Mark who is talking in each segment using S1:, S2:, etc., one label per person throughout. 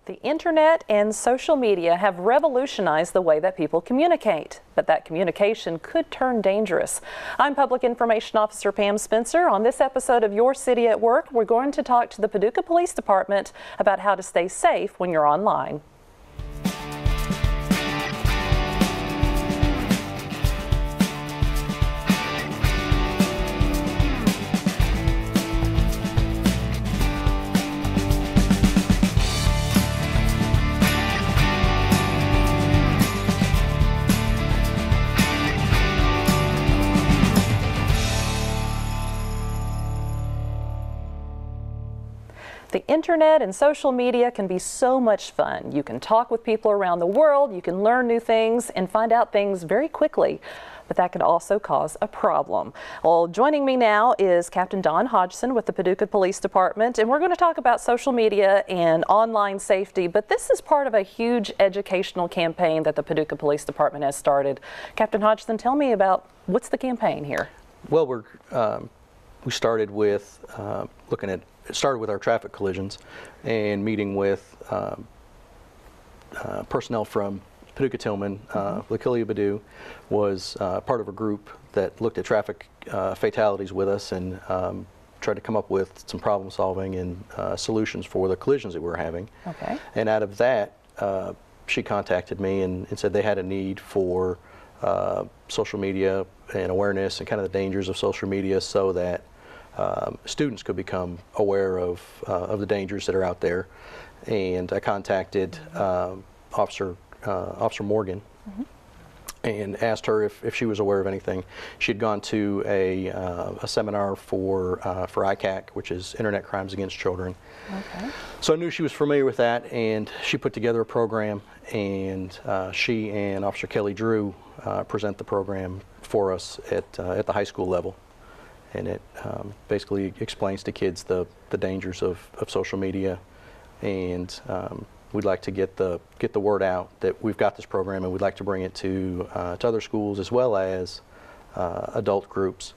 S1: The internet and social media have revolutionized the way that people communicate, but that communication could turn dangerous. I'm Public Information Officer Pam Spencer. On this episode of Your City at Work, we're going to talk to the Paducah Police Department about how to stay safe when you're online. The internet and social media can be so much fun. You can talk with people around the world, you can learn new things and find out things very quickly, but that could also cause a problem. Well, joining me now is Captain Don Hodgson with the Paducah Police Department, and we're going to talk about social media and online safety, but this is part of a huge educational campaign that the Paducah Police Department has started. Captain Hodgson, tell me about what's the campaign here?
S2: Well, we started with started with our traffic collisions and meeting with personnel from Paducah Tillman. Lakilia Badu was part of a group that looked at traffic fatalities with us and tried to come up with some problem solving and solutions for the collisions that we were having.
S1: Okay.
S2: And out of that, she contacted me and said they had a need for social media and awareness and kind of the dangers of social media so that students could become aware of the dangers that are out there. And I contacted Officer Morgan and asked her if she was aware of anything. She'd gone to a seminar for ICAC, which is Internet Crimes Against Children.
S1: Okay.
S2: So I knew she was familiar with that, and she put together a program, and she and Officer Kelly Drew present the program for us at the high school level. And it basically explains to kids the dangers of social media, and we'd like to get the word out that we've got this program, and we'd like to bring it to other schools as well as adult groups,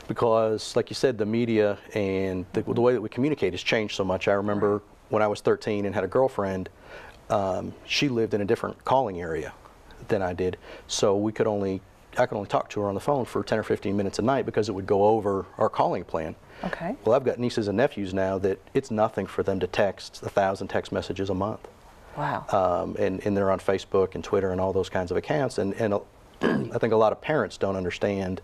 S2: because, like you said, the media and the way that we communicate has changed so much. I remember when I was 13 and had a girlfriend, she lived in a different calling area than I did, so I could only talk to her on the phone for 10 or 15 minutes a night because it would go over our calling plan.
S1: Okay.
S2: Well, I've got nieces and nephews now that it's nothing for them to text 1,000 text messages a month.
S1: Wow.
S2: And they're on Facebook and Twitter and all those kinds of accounts. And I think a lot of parents don't understand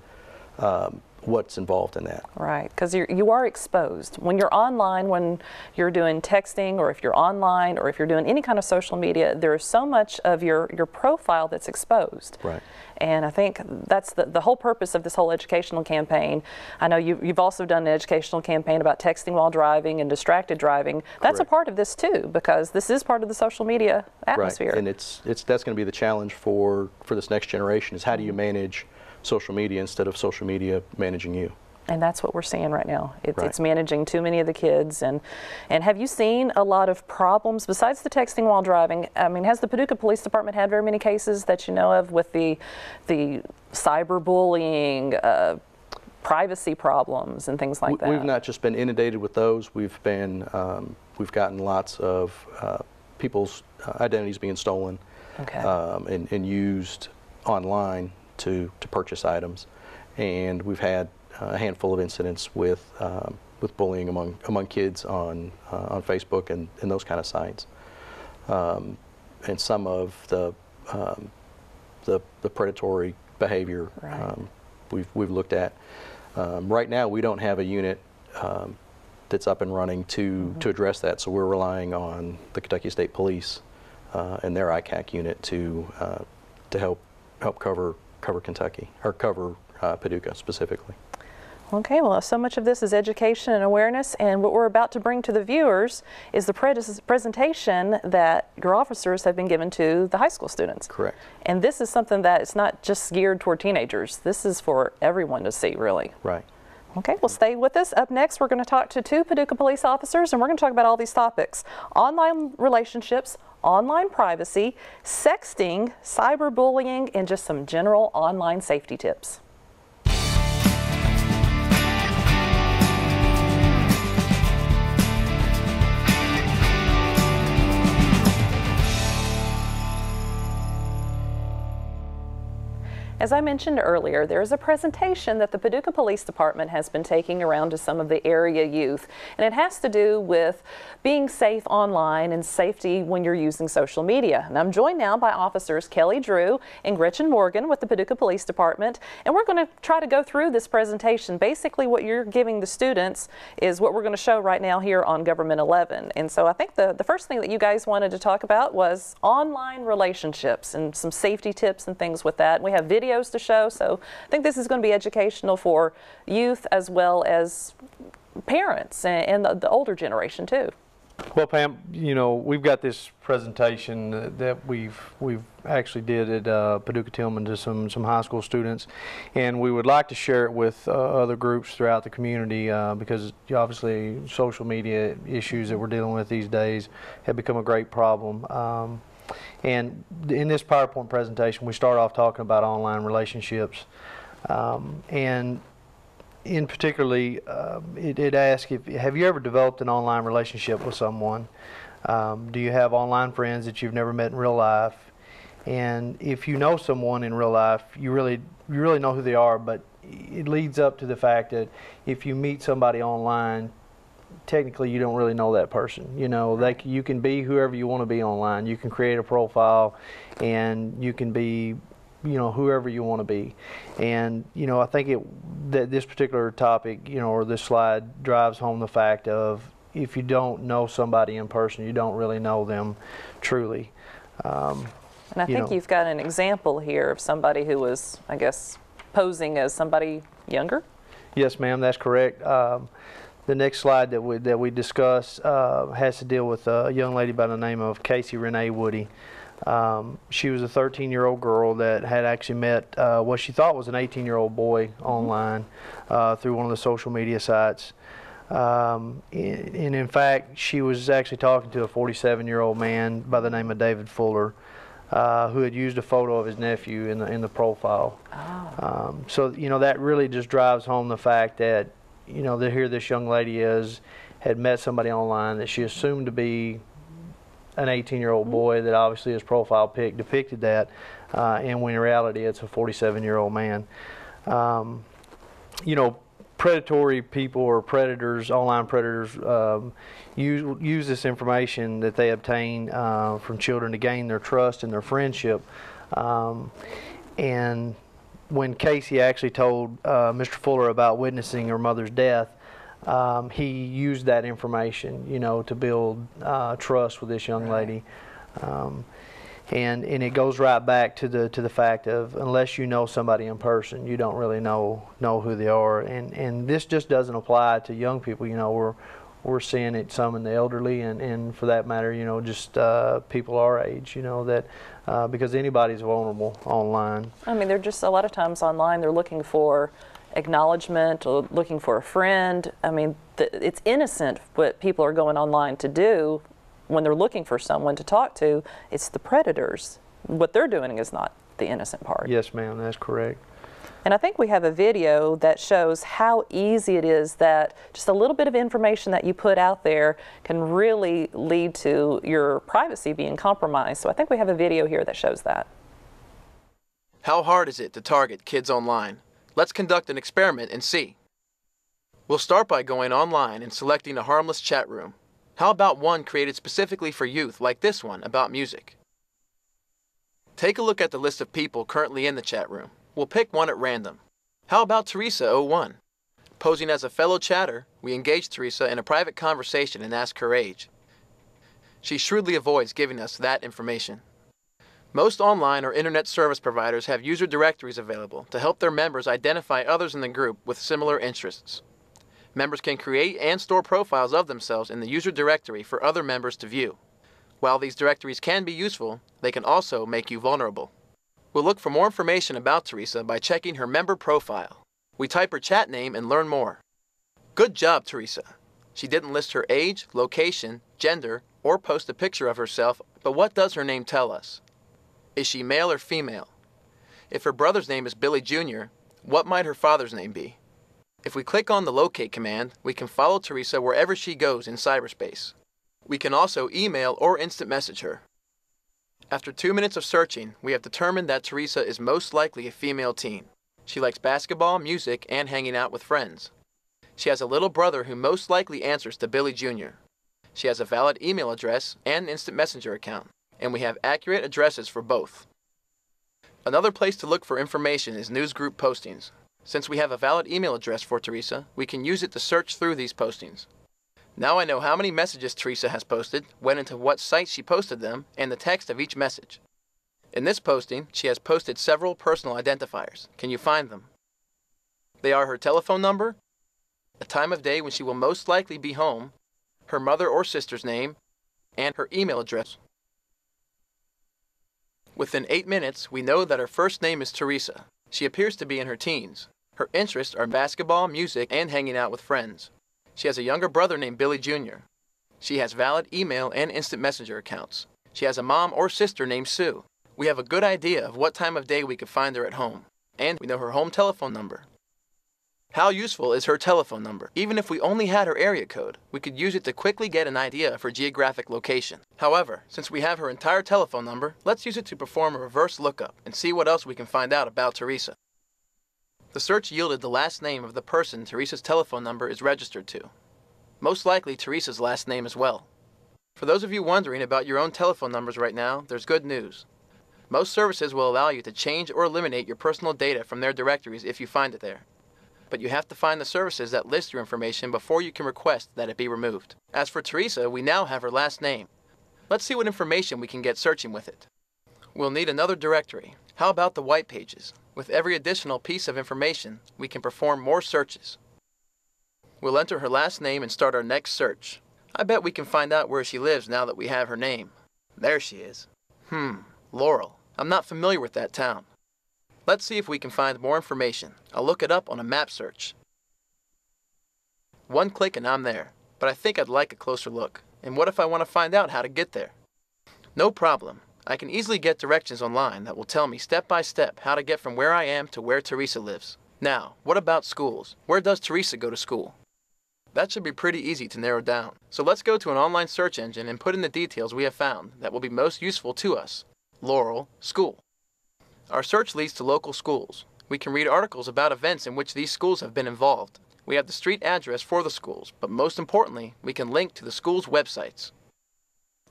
S2: what's involved in that.
S1: Right, because you are exposed. When you're online, when you're doing texting, or if you're online, or if you're doing any kind of social media, there is so much of your profile that's exposed.
S2: Right.
S1: And I think that's the whole purpose of this whole educational campaign. I know you've also done an educational campaign about texting while driving and distracted driving. That's a part of this too, because this is part of the social media atmosphere.
S2: Right, and that's going to be the challenge for this next generation, is how do you manage social media instead of social media managing you?
S1: And that's what we're seeing right now. It's managing too many of the kids. And have you seen a lot of problems besides the texting while driving? I mean, has the Paducah Police Department had very many cases that you know of with the cyberbullying, privacy problems, and things like that?
S2: We've not just been inundated with those. We've gotten lots of people's identities being stolen,
S1: okay,
S2: and used online to purchase items, and we've had a handful of incidents with bullying among kids on Facebook and those kind of sites, and some of the predatory behavior we've looked at. Right now, we don't have a unit that's up and running to address that, so we're relying on the Kentucky State Police and their ICAC unit to help cover Kentucky, or cover Paducah specifically.
S1: Okay, well, so much of this is education and awareness, and what we're about to bring to the viewers is the presentation that your officers have been given to the high school students.
S2: Correct.
S1: And this is something that it's not just geared toward teenagers. This is for everyone to see, really.
S2: Right.
S1: Okay, well, stay with us. Up next, we're going to talk to two Paducah police officers, and we're going to talk about all these topics: online relationships, online privacy, sexting, cyberbullying, and just some general online safety tips. As I mentioned earlier, there is a presentation that the Paducah Police Department has been taking around to some of the area youth, and it has to do with being safe online and safety when you're using social media. And I'm joined now by Officers Kelly Drew and Gretchen Morgan with the Paducah Police Department, and we're going to try to go through this presentation. Basically, what you're giving the students is what we're going to show right now here on Government 11. And so I think the first thing that you guys wanted to talk about was online relationships and some safety tips and things with that. We have videos to show, so I think this is going to be educational for youth as well as parents and the older generation too.
S3: Well, Pam, you know, we've got this presentation that we've actually did at Paducah Tillman to some high school students, and we would like to share it with other groups throughout the community because obviously social media issues that we're dealing with these days have become a great problem. And in this PowerPoint presentation, we start off talking about online relationships, and in particularly, it asks, have you ever developed an online relationship with someone? Do you have online friends that you've never met in real life? And if you know someone in real life, you really know who they are, but it leads up to the fact that if you meet somebody online, technically you don't really know that person. You know, you can be whoever you want to be online. You can create a profile and you can be, you know, whoever you want to be. And you know, I think that this particular topic, you know, or this slide drives home the fact of if you don't know somebody in person, you don't really know them truly.
S1: And I think you've got an example here of somebody who was, I guess, posing as somebody younger. Yes, ma'am, that's correct.
S3: The next slide that we discuss has to deal with a young lady by the name of Casey Renee Woody. She was a 13-year-old girl that had actually met what she thought was an 18-year-old boy online through one of the social media sites. And in fact, she was actually talking to a 47-year-old man by the name of David Fuller, who had used a photo of his nephew in the profile.
S1: Oh.
S3: So you know, that really just drives home the fact that, you know, here this young lady had met somebody online that she assumed to be an 18-year-old boy, that obviously his profile pic depicted that, and when in reality it's a 47-year-old man. You know, predatory people or predators, online predators, use this information that they obtain from children to gain their trust and their friendship. And when Casey actually told Mr. Fuller about witnessing her mother's death, he used that information, you know, to build trust with this young lady, and it goes right back to the fact of, unless you know somebody in person, you don't really know who they are, and this just doesn't apply to young people. You know, we're seeing it some in the elderly, and for that matter, you know, just people our age, you know, that because anybody's vulnerable online.
S1: I mean, they're just, a lot of times online, they're looking for acknowledgement or looking for a friend. I mean, it's innocent what people are going online to do when they're looking for someone to talk to. It's the predators. What they're doing is not the innocent part.
S3: Yes, ma'am, that's correct.
S1: And I think we have a video that shows how easy it is that just a little bit of information that you put out there can really lead to your privacy being compromised. So I think we have a video here that shows that.
S4: How hard is it to target kids online? Let's conduct an experiment and see. We'll start by going online and selecting a harmless chat room. How about one created specifically for youth, like this one about music? Take a look at the list of people currently in the chat room. We'll pick one at random. How about Teresa01? Posing as a fellow chatter, we engage Teresa in a private conversation and ask her age. She shrewdly avoids giving us that information. Most online or internet service providers have user directories available to help their members identify others in the group with similar interests. Members can create and store profiles of themselves in the user directory for other members to view. While these directories can be useful, they can also make you vulnerable. We'll look for more information about Teresa by checking her member profile. We type her chat name and learn more. Good job, Teresa. She didn't list her age, location, gender, or post a picture of herself, but what does her name tell us? Is she male or female? If her brother's name is Billy Jr., what might her father's name be? If we click on the locate command, we can follow Teresa wherever she goes in cyberspace. We can also email or instant message her. After 2 minutes of searching, we have determined that Teresa is most likely a female teen. She likes basketball, music, and hanging out with friends. She has a little brother who most likely answers to Billy Jr. She has a valid email address and instant messenger account, and we have accurate addresses for both. Another place to look for information is newsgroup postings. Since we have a valid email address for Teresa, we can use it to search through these postings. Now I know how many messages Teresa has posted, when and to what site she posted them, and the text of each message. In this posting, she has posted several personal identifiers. Can you find them? They are her telephone number, the time of day when she will most likely be home, her mother or sister's name, and her email address. Within 8 minutes, we know that her first name is Teresa. She appears to be in her teens. Her interests are basketball, music, and hanging out with friends. She has a younger brother named Billy Jr. She has valid email and instant messenger accounts. She has a mom or sister named Sue. We have a good idea of what time of day we could find her at home, and we know her home telephone number. How useful is her telephone number? Even if we only had her area code, we could use it to quickly get an idea of her geographic location. However, since we have her entire telephone number, let's use it to perform a reverse lookup and see what else we can find out about Teresa. The search yielded the last name of the person Teresa's telephone number is registered to. Most likely Teresa's last name as well. For those of you wondering about your own telephone numbers right now, there's good news. Most services will allow you to change or eliminate your personal data from their directories if you find it there. But you have to find the services that list your information before you can request that it be removed. As for Teresa, we now have her last name. Let's see what information we can get searching with it. We'll need another directory. How about the white pages? With every additional piece of information, we can perform more searches. We'll enter her last name and start our next search. I bet we can find out where she lives now that we have her name. There she is. Laurel. I'm not familiar with that town. Let's see if we can find more information. I'll look it up on a map search. One click and I'm there, but I think I'd like a closer look. And what if I want to find out how to get there? No problem. I can easily get directions online that will tell me step by step how to get from where I am to where Teresa lives. Now, what about schools? Where does Teresa go to school? That should be pretty easy to narrow down. So let's go to an online search engine and put in the details we have found that will be most useful to us. Laurel, school. Our search leads to local schools. We can read articles about events in which these schools have been involved. We have the street address for the schools, but most importantly, we can link to the school's websites.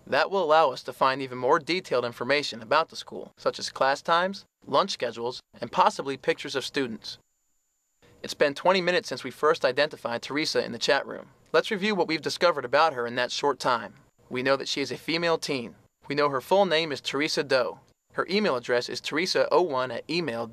S4: That will allow us to find even more detailed information about the school, such as class times, lunch schedules, and possibly pictures of students. It's been 20 minutes since we first identified Teresa in the chat room. Let's review what we've discovered about her in that short time. We know that she is a female teen. We know her full name is Teresa Doe. Her email address is teresa01@email.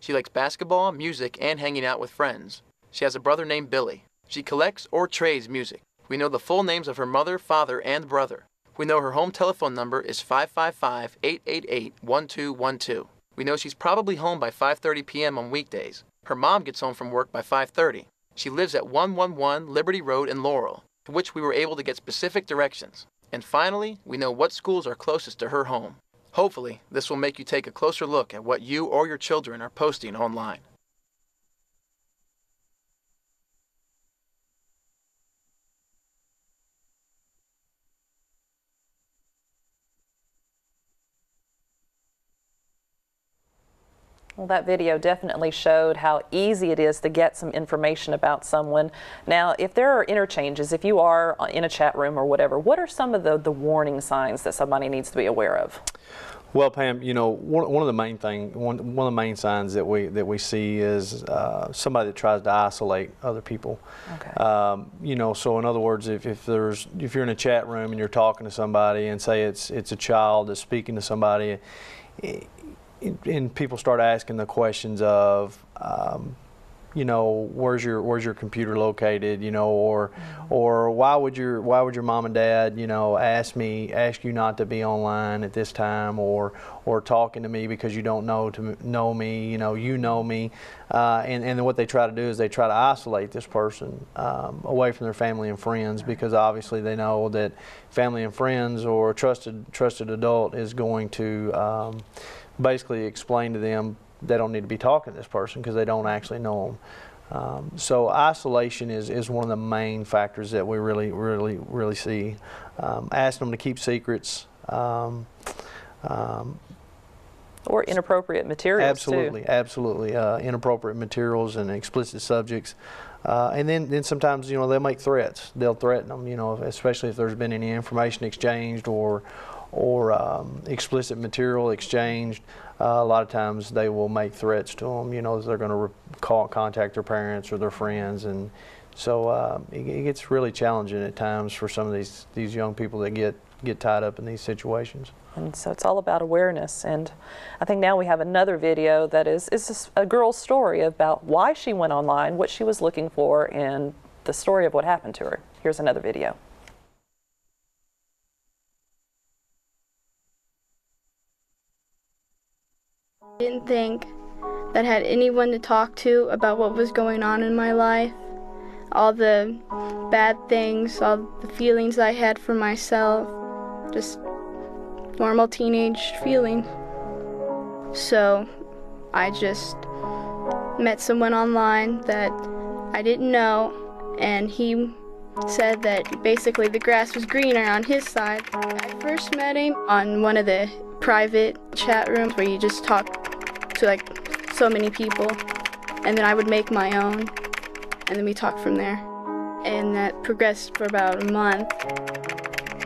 S4: She likes basketball, music, and hanging out with friends. She has a brother named Billy. She collects or trades music. We know the full names of her mother, father, and brother. We know her home telephone number is 555-888-1212. We know she's probably home by 5:30 p.m. on weekdays. Her mom gets home from work by 5:30. She lives at 111 Liberty Road in Laurel, to which we were able to get specific directions. And finally, we know what schools are closest to her home. Hopefully, this will make you take a closer look at what you or your children are posting online.
S1: Well, that video definitely showed how easy it is to get some information about someone. Now, if there are interchanges, if you are in a chat room or whatever, what are some of the warning signs that somebody needs to be aware of?
S3: Well, Pam, you know, one of the main signs that we see is somebody that tries to isolate other people.
S1: Okay.
S3: You know, so in other words, if you're in a chat room and you're talking to somebody, and say it's a child that's speaking to somebody, and people start asking the questions of, you know, where's your computer located, you know, or why would your mom and dad, you know, ask you not to be online at this time, or talking to me because you don't know me, you know me, and what they try to do is they try to isolate this person away from their family and friends, because obviously they know that family and friends or a trusted adult is going to basically explain to them they don't need to be talking to this person because they don't actually know them. So isolation is one of the main factors that we really see. Asking them to keep secrets,
S1: Or inappropriate materials,
S3: absolutely,
S1: too.
S3: Absolutely, inappropriate materials and explicit subjects. And then sometimes, you know, they'll make threats. They'll threaten them, you know, especially if there's been any information exchanged or explicit material exchanged. A lot of times they will make threats to them, you know, they're going to contact their parents or their friends. And so it gets really challenging at times for some of these young people that get tied up in these situations.
S1: And so it's all about awareness. And I think now we have another video that is a girl's story about why she went online, what she was looking for, and the story of what happened to her. Here's another video.
S5: I didn't think that I had anyone to talk to about what was going on in my life, all the bad things, all the feelings I had for myself, just normal teenage feeling. So I just met someone online that I didn't know, and he said that basically the grass was greener on his side. I first met him on one of the private chat rooms where you just talk to like so many people, and then I would make my own, and then we talked from there. And that progressed for about a month.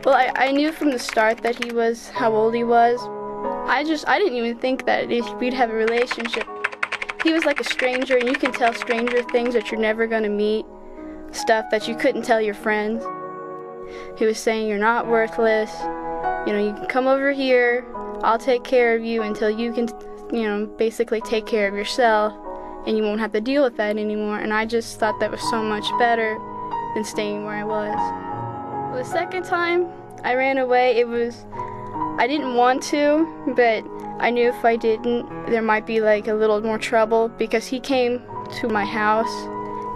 S5: Well, I knew from the start that he was how old he was. I didn't even think that we'd have a relationship. He was like a stranger, and you can tell stranger things that you're never gonna meet, stuff that you couldn't tell your friends. He was saying you're not worthless, you know, you can come over here, I'll take care of you until you can, you know, basically take care of yourself, and you won't have to deal with that anymore. And I just thought that was so much better than staying where I was. The second time I ran away, I didn't want to, but I knew if I didn't, there might be like a little more trouble, because he came to my house,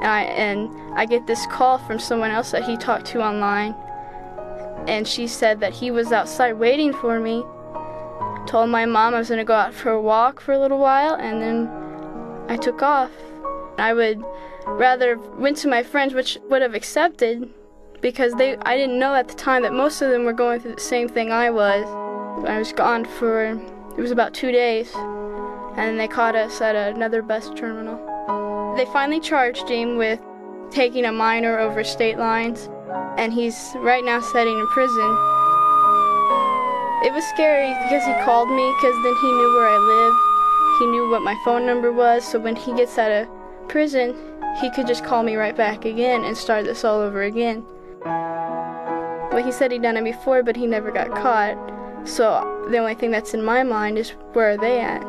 S5: and I get this call from someone else that he talked to online, and she said that he was outside waiting for me. Told my mom I was gonna go out for a walk for a little while, and then I took off. I would rather went to my friends, which would have accepted, because I didn't know at the time that most of them were going through the same thing I was. I was gone for, it was about 2 days, and they caught us at another bus terminal. They finally charged him with taking a minor over state lines, and he's right now sitting in prison. It was scary because he called me, because then he knew where I lived. He knew what my phone number was, so when he gets out of prison, he could just call me right back again and start this all over again. Well, he said he'd done it before, but he never got caught. So the only thing that's in my mind is, where are they at?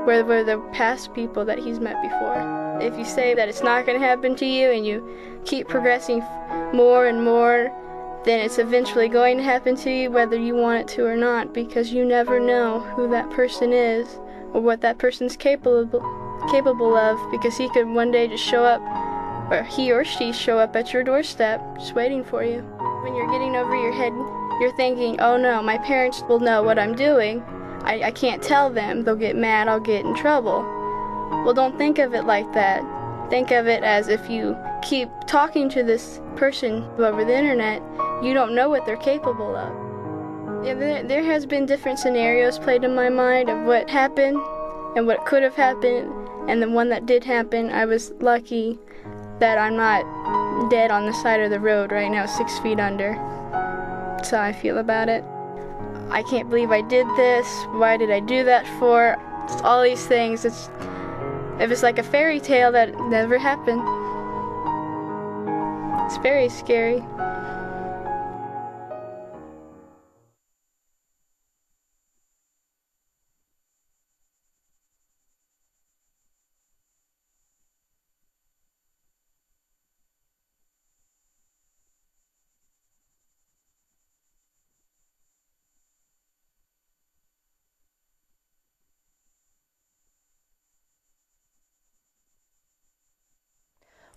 S5: Where were the past people that he's met before? If you say that it's not going to happen to you and you keep progressing more and more, then it's eventually going to happen to you whether you want it to or not, because you never know who that person is or what that person's capable of, because he could one day just show up, or he or she show up at your doorstep just waiting for you. When you're getting over your head, you're thinking, oh no, my parents will know what I'm doing. I can't tell them, they'll get mad, I'll get in trouble. Well, don't think of it like that. Think of it as, if you keep talking to this person over the internet, you don't know what they're capable of. Yeah, there has been different scenarios played in my mind of what happened and what could have happened, and the one that did happen, I was lucky that I'm not dead on the side of the road right now, 6 feet under. That's how I feel about it. I can't believe I did this. Why did I do that for? All these things. It was like a fairy tale that never happened. It's very scary.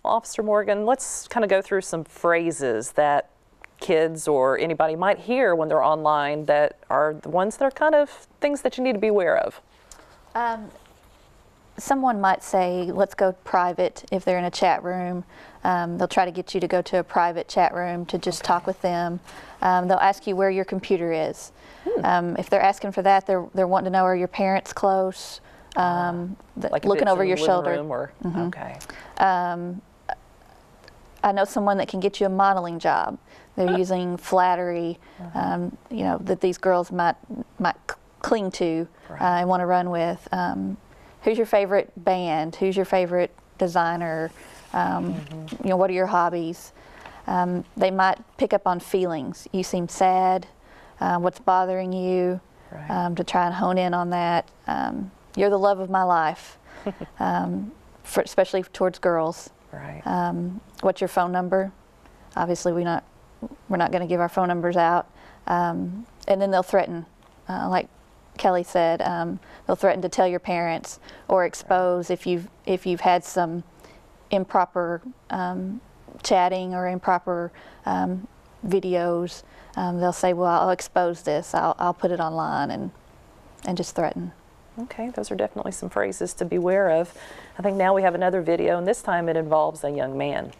S1: Well, Officer Morgan, let's kind of go through some phrases that kids or anybody might hear when they're online that are the ones that are kind of things that you need to be aware of.
S6: someone might say, let's go private if they're in a chat room. They'll try to get you to go to a private chat room to just talk with them. They'll ask you where your computer is. If they're asking for that, they're wanting to know, are your parents close?
S1: Like
S6: looking over your shoulder.
S1: Room or, Okay.
S6: I know someone that can get you a modeling job. They're using flattery, you know, that these girls might cling to and want to run with. Who's your favorite band? Who's your favorite designer? You know, what are your hobbies? They might pick up on feelings. You seem sad. What's bothering you? To try and hone in on that. You're the love of my life, especially towards girls. What's your phone number? Obviously, we're not going to give our phone numbers out. And then they'll threaten, like Kelly said, they'll threaten to tell your parents or expose if you've had some improper chatting or improper videos. They'll say, well, I'll expose this. I'll put it online, and just threaten.
S1: Okay, those are definitely some phrases to beware of. I think now we have another video, and this time it involves a young man.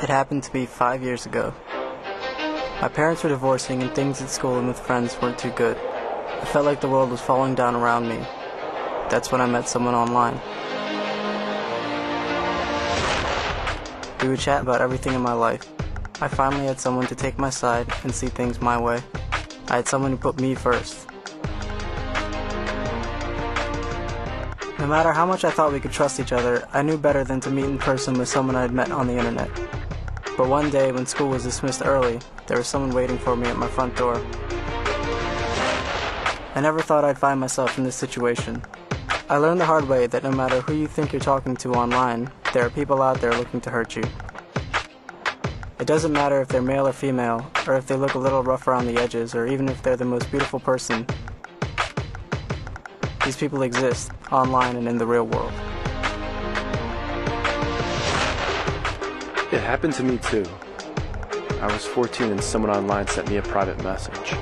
S7: It happened to be 5 years ago. My parents were divorcing and things at school and with friends weren't too good. I felt like the world was falling down around me. That's when I met someone online. We would chat about everything in my life. I finally had someone to take my side and see things my way. I had someone who put me first. No matter how much I thought we could trust each other, I knew better than to meet in person with someone I had met on the internet. But one day, when school was dismissed early, there was someone waiting for me at my front door. I never thought I'd find myself in this situation. I learned the hard way that no matter who you think you're talking to online, there are people out there looking to hurt you. It doesn't matter if they're male or female, or if they look a little rough around the edges, or even if they're the most beautiful person. These people exist, online and in the real world.
S8: It happened to me too. I was 14 and someone online sent me a private message.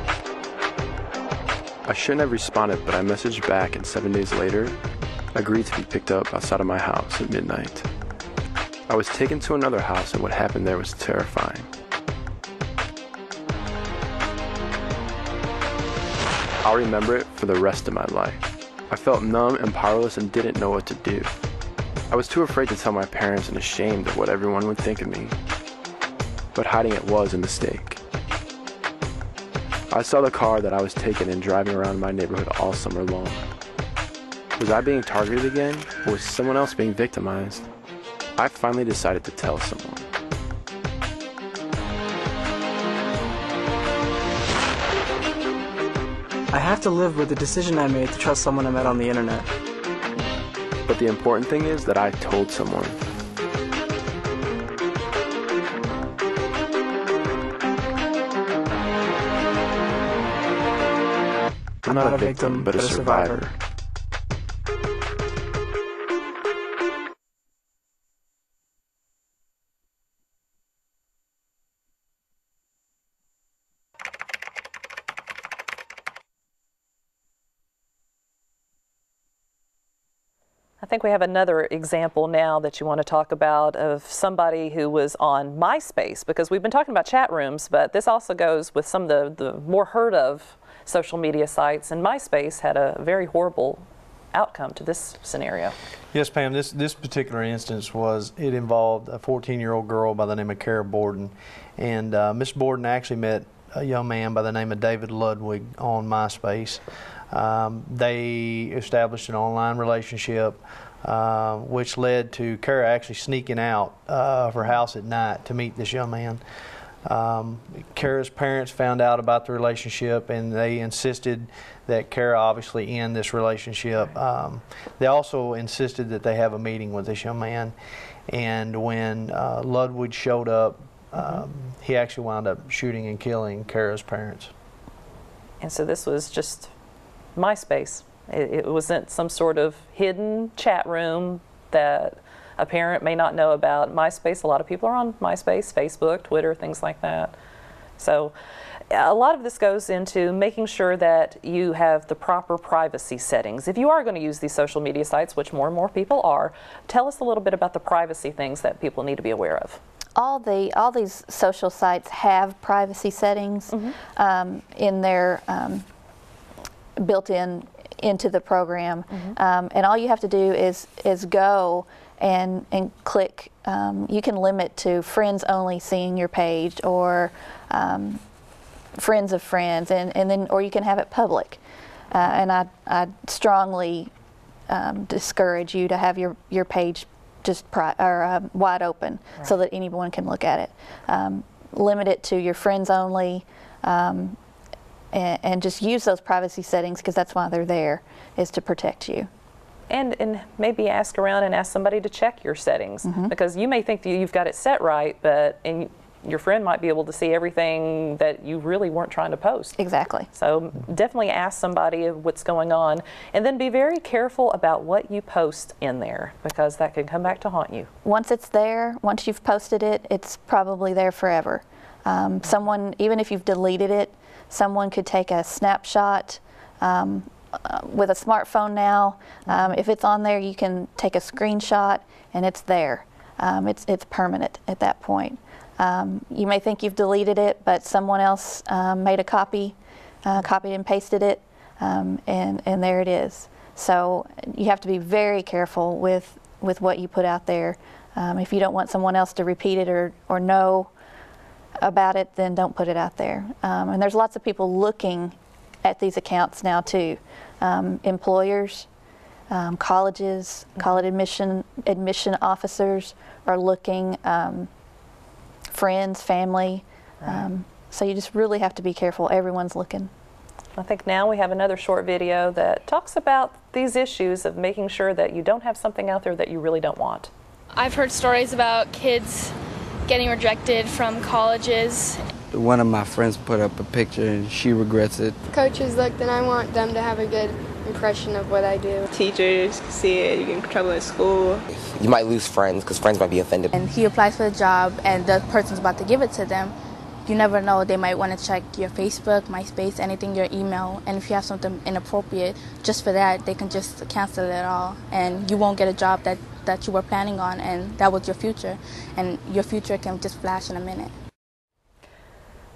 S8: I shouldn't have responded, but I messaged back, and 7 days later, agreed to be picked up outside of my house at midnight. I was taken to another house, and what happened there was terrifying. I'll remember it for the rest of my life. I felt numb and powerless and didn't know what to do. I was too afraid to tell my parents and ashamed of what everyone would think of me. But hiding it was a mistake. I saw the car that I was taking and driving around my neighborhood all summer long. Was I being targeted again, or was someone else being victimized? I finally decided to tell someone.
S7: I have to live with the decision I made to trust someone I met on the internet.
S8: But the important thing is that I told someone. I'm not a victim, but a survivor.
S1: I think we have another example now that you want to talk about of somebody who was on MySpace, because we've been talking about chat rooms, but this also goes with some of the more heard of social media sites, and MySpace had a very horrible outcome to this scenario.
S3: Yes, Pam, this particular instance it involved a 14-year-old girl by the name of Kara Borden, and Miss Borden actually met a young man by the name of David Ludwig on MySpace. They established an online relationship, which led to Kara actually sneaking out of her house at night to meet this young man. Kara's parents found out about the relationship, and they insisted that Kara obviously end this relationship. They also insisted that they have a meeting with this young man, and when Ludwig showed up, he actually wound up shooting and killing Kara's parents.
S1: And so this was just MySpace. It wasn't some sort of hidden chat room that a parent may not know about. MySpace, a lot of people are on MySpace, Facebook, Twitter, things like that. So a lot of this goes into making sure that you have the proper privacy settings. If you are going to use these social media sites, which more and more people are, tell us a little bit about the privacy things that people need to be aware of.
S6: All these social sites have privacy settings in their built into the program, and all you have to do is go and click. You can limit to friends only seeing your page, or friends of friends, and then, or you can have it public. And I strongly discourage you to have your page just wide open, so that anyone can look at it. Limit it to your friends only, and just use those privacy settings, because that's why they're there, is to protect you.
S1: And maybe ask around and ask somebody to check your settings, because you may think that you've got it set right, but your friend might be able to see everything that you really weren't trying to post.
S6: Exactly.
S1: So definitely ask somebody what's going on, and then be very careful about what you post in there, because that can come back to haunt you.
S6: Once it's there, once you've posted it, it's probably there forever. Someone, even if you've deleted it, someone could take a snapshot with a smartphone now. If it's on there, you can take a screenshot and it's there. It's permanent at that point. You may think you've deleted it, but someone else made a copy, copied and pasted it, and there it is. So you have to be very careful with what you put out there. If you don't want someone else to repeat it or know about it, then don't put it out there. And there's lots of people looking at these accounts now too. Employers, colleges, college admission officers are looking. Friends, family. So you just really have to be careful. Everyone's looking.
S1: I think now we have another short video that talks about these issues of making sure that you don't have something out there that you really don't want.
S9: I've heard stories about kids getting rejected from colleges.
S10: One of my friends put up a picture and she regrets it.
S5: Coaches looked, and I want them to have a good impression of what I do.
S11: Teachers see it, you get in trouble at school.
S12: You might lose friends because friends might be offended.
S13: And he applies for the job and the person's about to give it to them. You never know, they might want to check your Facebook, MySpace, anything, your email. And if you have something inappropriate, just for that, they can just cancel it all. And you won't get a job that you were planning on, and that was your future. And your future can just flash in a minute.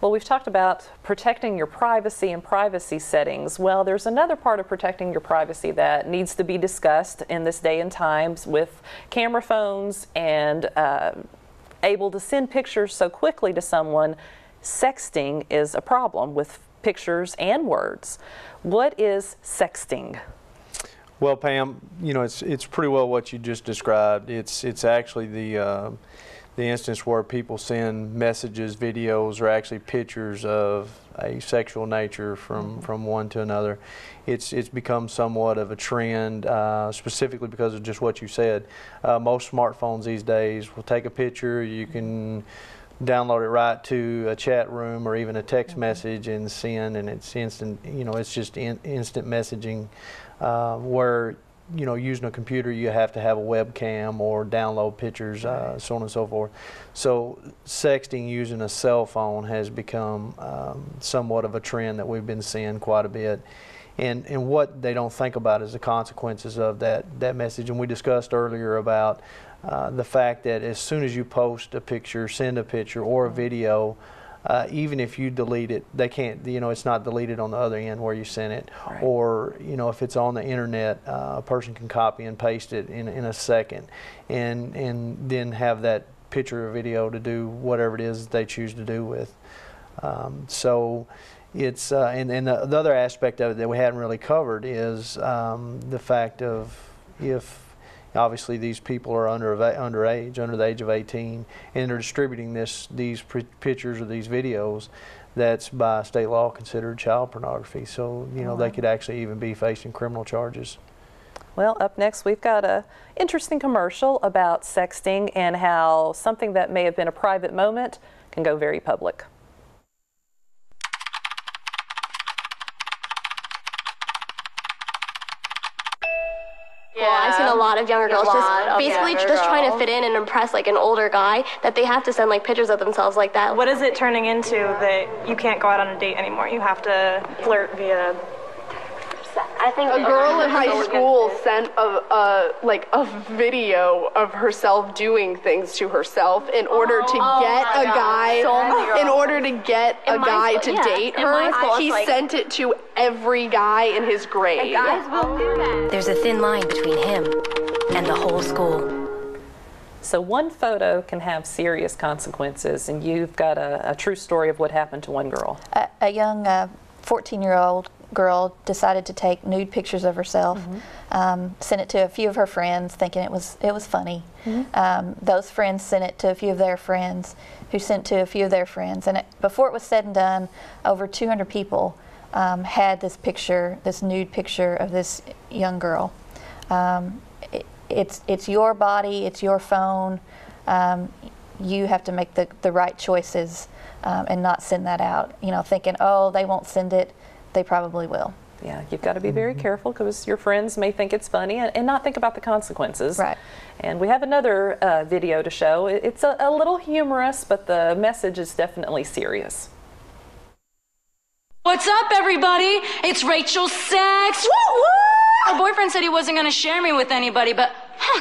S1: Well, we've talked about protecting your privacy and privacy settings. Well, there's another part of protecting your privacy that needs to be discussed in this day and times with camera phones and able to send pictures so quickly to someone. Sexting is a problem with pictures and words. What is sexting?
S3: Well, Pam, you know, it's pretty well what you just described. It's actually the instance where people send messages, videos, or actually pictures of a sexual nature from one to another. It's become somewhat of a trend, specifically because of just what you said. Most smartphones these days will take a picture. You can download it right to a chat room or even a text message and send, and it's instant. You know, it's just instant messaging. Where, you know, using a computer, you have to have a webcam or download pictures, so on and so forth. So sexting using a cell phone has become somewhat of a trend that we've been seeing quite a bit. And what they don't think about is the consequences of that message. And we discussed earlier about the fact that as soon as you post a picture, send a picture or a video, even if you delete it, they can't, you know, it's not deleted on the other end where you sent it.
S1: Right.
S3: Or, you know, if it's on the internet, a person can copy and paste it in a second and then have that picture or video to do whatever it is they choose to do with. So it's, and the other aspect of it that we hadn't really covered is the fact of if obviously these people are underage, under the age of 18, and they're distributing these pictures or these videos, that's by state law considered child pornography. So, you know, they could actually even be facing criminal charges.
S1: Well, up next we've got an interesting commercial about sexting and how something that may have been a private moment can go very public.
S14: I've seen a lot of younger girls just basically just trying to fit in and impress like an older guy, that they have to send like pictures of themselves like that.
S15: What is it turning into that you can't go out on a date anymore? You have to flirt via...
S16: I think a girl in high school sent a video of herself doing things to herself in order to get a guy to date her. He sent it to every guy in his grade.
S14: Guys will do that.
S17: There's a thin line between him and the whole school.
S1: So one photo can have serious consequences, and you've got a true story of what happened to one girl.
S6: A young 14-year-old girl decided to take nude pictures of herself, sent it to a few of her friends thinking it was funny. Those friends sent it to a few of their friends, who sent to a few of their friends, and before it was said and done, over 200 people had this picture, this nude picture of this young girl. It's your body, it's your phone. You have to make the right choices and not send that out, thinking, oh, they won't send it. They probably will.
S1: Yeah, you've got to be very careful, because your friends may think it's funny and not think about the consequences.
S6: Right.
S1: And we have another video to show. It's a little humorous, but the message is definitely serious.
S18: What's up, everybody? It's Rachel Sex. Woo woo! My boyfriend said he wasn't going to share me with anybody, but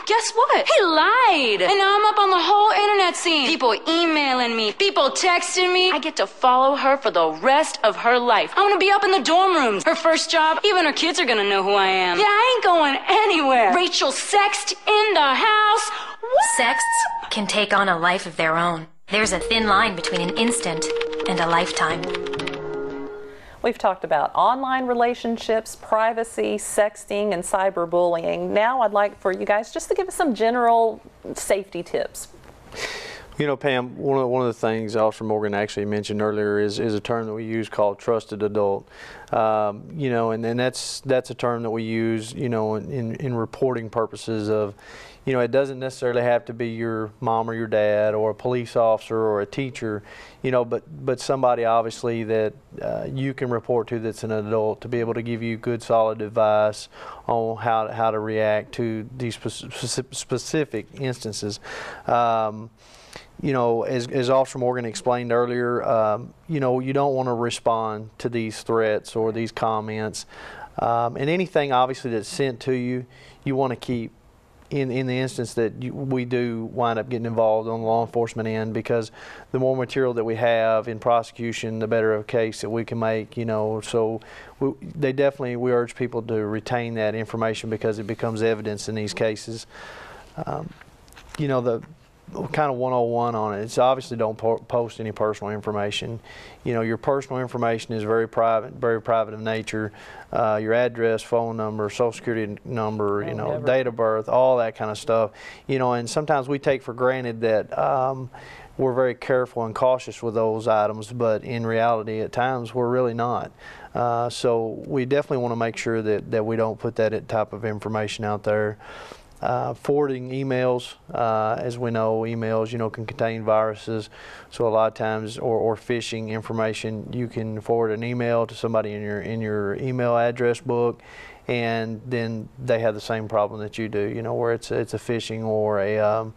S18: guess what? He lied. And now I'm up on the whole internet scene. People emailing me, people texting me. I get to follow her for the rest of her life. I want to be up in the dorm rooms. Her first job, even her kids are going to know who I am. Yeah, I ain't going anywhere. Rachel Sext in the house.
S17: Sexts can take on a life of their own. There's a thin line between an instant and a lifetime.
S1: We've talked about online relationships, privacy, sexting, and cyberbullying. Now I'd like for you guys just to give us some general safety tips.
S3: Pam, one of the things Officer Morgan actually mentioned earlier is a term that we use called trusted adult. And that's a term that we use, in reporting purposes of, it doesn't necessarily have to be your mom or your dad or a police officer or a teacher, but somebody obviously that you can report to that's an adult, to be able to give you good solid advice on how to react to these specific instances. As Officer Morgan explained earlier, you don't want to respond to these threats or these comments. And anything obviously that's sent to you, you want to keep in the instance that we do wind up getting involved on the law enforcement end, because the more material that we have in prosecution, the better a case that we can make, So we urge people to retain that information, because it becomes evidence in these cases. The kind of 101 on it. It's obviously don't post any personal information. Your personal information is very private of nature. Your address, phone number, social security number, date of birth, all that kind of stuff. And sometimes we take for granted that we're very careful and cautious with those items, but in reality, at times, we're really not. So we definitely want to make sure that we don't put that type of information out there. Forwarding emails, as we know, emails, can contain viruses. So a lot of times, or phishing information, you can forward an email to somebody in your email address book, and then they have the same problem that you do. Where it's a phishing or a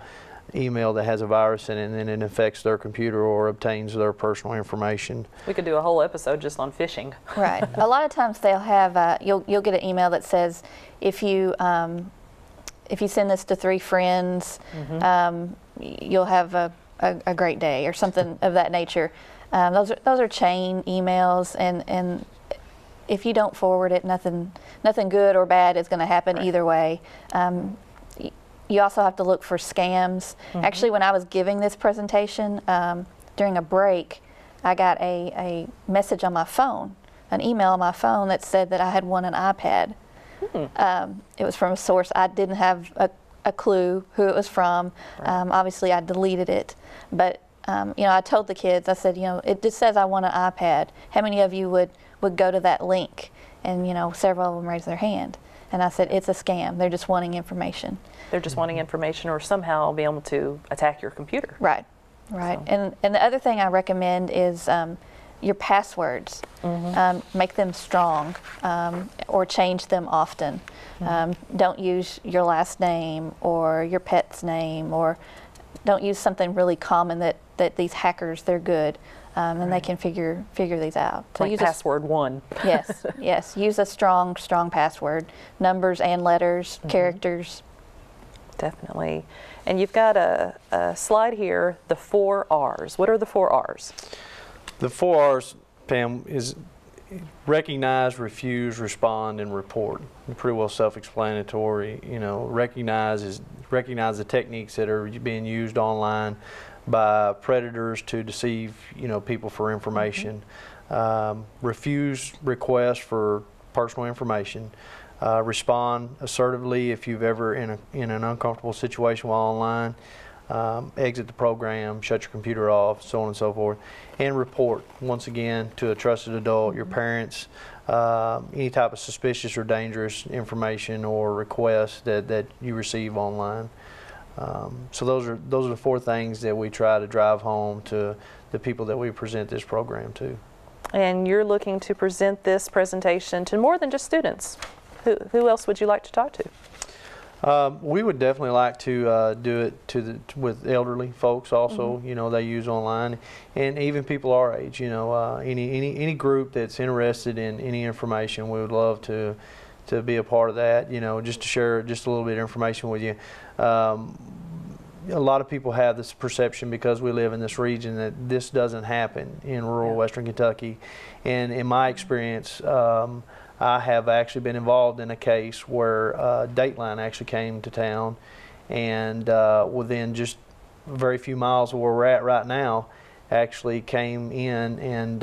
S3: email that has a virus in it, and then it infects their computer or obtains their personal information.
S1: We could do a whole episode just on phishing.
S6: Right. A lot of times they'll have you'll get an email that says, if you send this to 3 friends, you'll have a great day, or something of that nature. Those are chain emails, and if you don't forward it, nothing good or bad is going to happen either way. You also have to look for scams. Actually, when I was giving this presentation, during a break, I got a message on my phone, an email on my phone that said that I had won an iPad. It was from a source. I didn't have a clue who it was from. Obviously, I deleted it. But, I told the kids, I said, it just says I won an iPad. How many of you would go to that link? And, several of them raised their hand. And I said, it's a scam. They're just wanting information.
S1: They're just wanting information, or somehow be able to attack your computer.
S6: Right, right. So. And the other thing I recommend is your passwords. Make them strong, or change them often. Don't use your last name or your pet's name, or don't use something really common that these hackers, they're good, and they can figure these out. So
S1: like
S6: use
S1: password 1.
S6: Yes, yes. Use a strong password, numbers and letters, characters.
S1: Definitely. And you've got a slide here, the 4 R's. What are the 4 R's?
S3: The 4 R's, Pam, is recognize, refuse, respond, and report. Pretty well self-explanatory. You know, recognize the techniques that are being used online by predators to deceive, you know, people for information. Refuse requests for personal information. Respond assertively if you've ever in an uncomfortable situation while online. Exit the program, shut your computer off, so on and so forth, and report once again to a trusted adult, your parents, any type of suspicious or dangerous information or requests that you receive online. So those are the 4 things that we try to drive home to the people that we present this program to.
S1: And you're looking to present this presentation to more than just students. Who else would you like to talk to?
S3: We would definitely like to do it with elderly folks also. You know, they use online, and even people our age. You know, any group that's interested in any information, we would love to be a part of that. You know, just to share just a little bit of information with you. A lot of people have this perception, because we live in this region, that this doesn't happen in rural Western Kentucky, and in my experience, I have actually been involved in a case where Dateline actually came to town, and within just very few miles of where we're at right now, actually came in and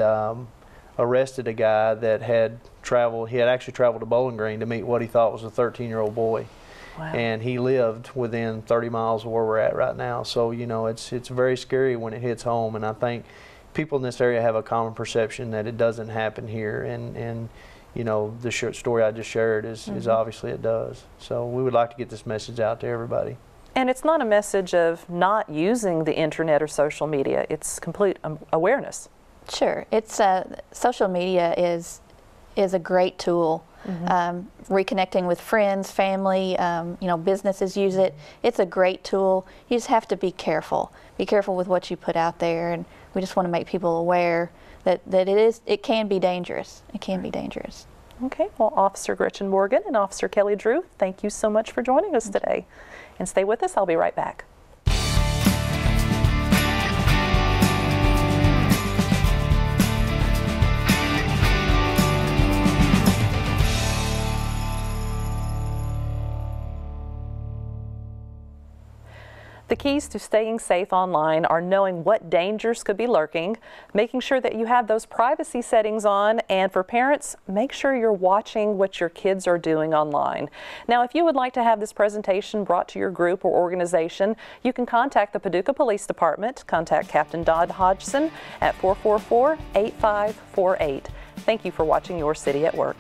S3: arrested a guy that had traveled. He had actually traveled to Bowling Green to meet what he thought was a 13-year-old boy. Wow. And he lived within 30 miles of where we're at right now. So, you know, it's very scary when it hits home, and I think people in this area have a common perception that it doesn't happen here, and you know, the short story I just shared is obviously it does. So we would like to get this message out to everybody.
S1: And it's not a message of not using the internet or social media. It's complete awareness.
S6: Sure. It's social media is a great tool. Reconnecting with friends, family, you know, businesses use it. It's a great tool. You just have to be careful. Be careful with what you put out there, and we just want to make people aware that it can be dangerous. It can be dangerous.
S1: Okay, well, Officer Gretchen Morgan and Officer Kelly Drew, thank you so much for joining us today. And stay with us, I'll be right back. The keys to staying safe online are knowing what dangers could be lurking, making sure that you have those privacy settings on, and for parents, make sure you're watching what your kids are doing online. Now, if you would like to have this presentation brought to your group or organization, you can contact the Paducah Police Department. Contact Captain Dodd Hodgson at 444-8548. Thank you for watching Your City at Work.